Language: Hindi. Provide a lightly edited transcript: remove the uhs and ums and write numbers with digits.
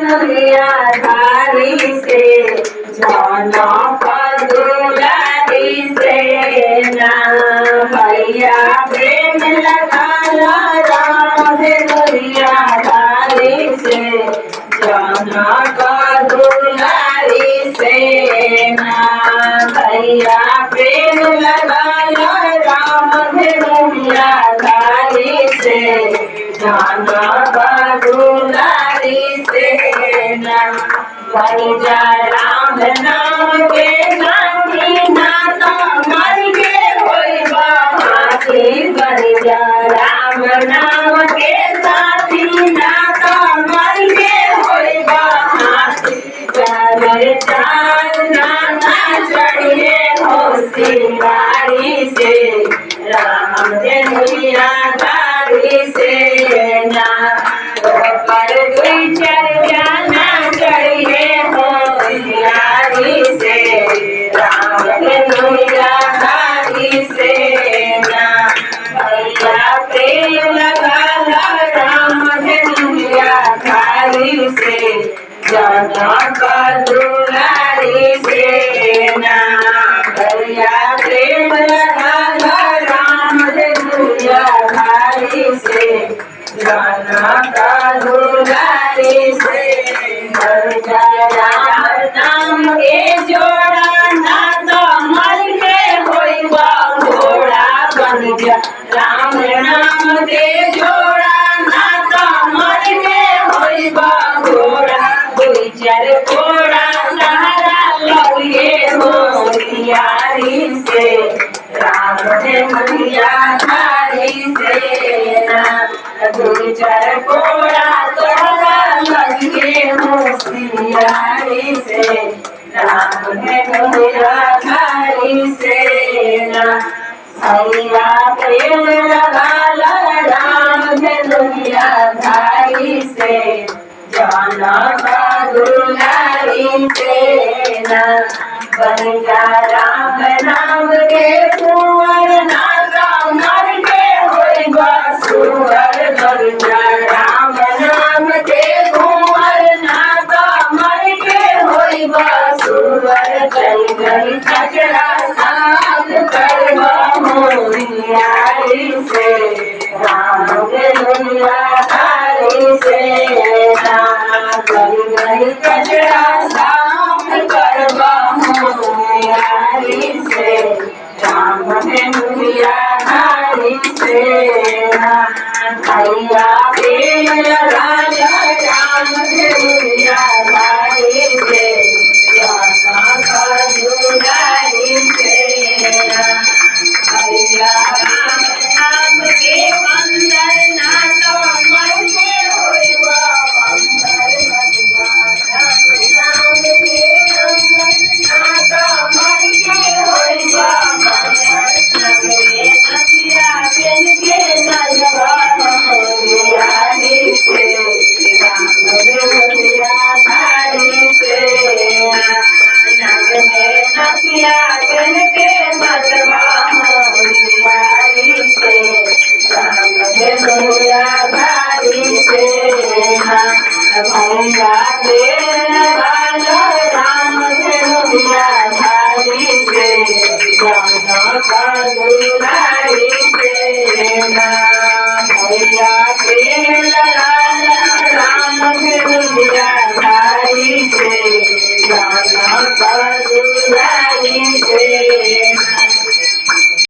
दुनिया धारी से जाना दुलारी से ना भैया प्रेम लगा राम दुनिया धारी से जाना दुलारी से ना भैया प्रेम लगा राम दुनिया धारी से जाना दुलारी से ना भैया राम नाम के साथी ना तो मर के होई बाकी भैया राम नाम के साथी ना तो मर के होई बाकी चार चार नाना चढ़िए होशियारी से राम दुनिया धारी से ना पर दुई चर जाना चढ़िए होशियारी से राम दुनिया धारी से ना भैया प्रेम लगा राम दुनिया धारी से जाना दुलारी से ना भैया प्रेम लगा राम दुनिया धारी से जाना दुलारी से भैया राम नाम के जोड़ा ना तो मर के होई घोड़ा बन जा राम नाम के जोड़ा ना तो मर के होई घोड़ा दुई चार घोड़ा सहारा लगे होशियारी से राम दुनिया धारी से ना दुई चार घोड़ा सहारा लगे होशियारी से राम दुनिया धारी से ना भैया प्रेम लगा राम दुनिया धारी से जाना दुलारी से ना भैया राम नाम के कुंवर ना तो मर के होई सुअर भैया राम नाम के कुंवर ना तो मर के होई सुअर चल गई कचरा साफ कर होशियारी से राम दुनिया धारी से ना चल गई कचरा साफ कर होशियारी से राम दुनिया धारी से ना भैया प्रेम लगा राम दुनिया धारी से जाना दुलारी से ना भैया राम नाम के बंदर ना तो मर के होई बंदर राम नाम के बंदर ना तो मर के होई सतिया बेन के नजवा दुलारी से राम दुनिया धारी से सतिया बेन के नजवा दुलारी से राम दुनिया धारी से ना भैया प्रेम लगा राम दुनिया धारी से जाना दुलारी से ना भैया प्रेम लगा राम दुनिया धारी से जाना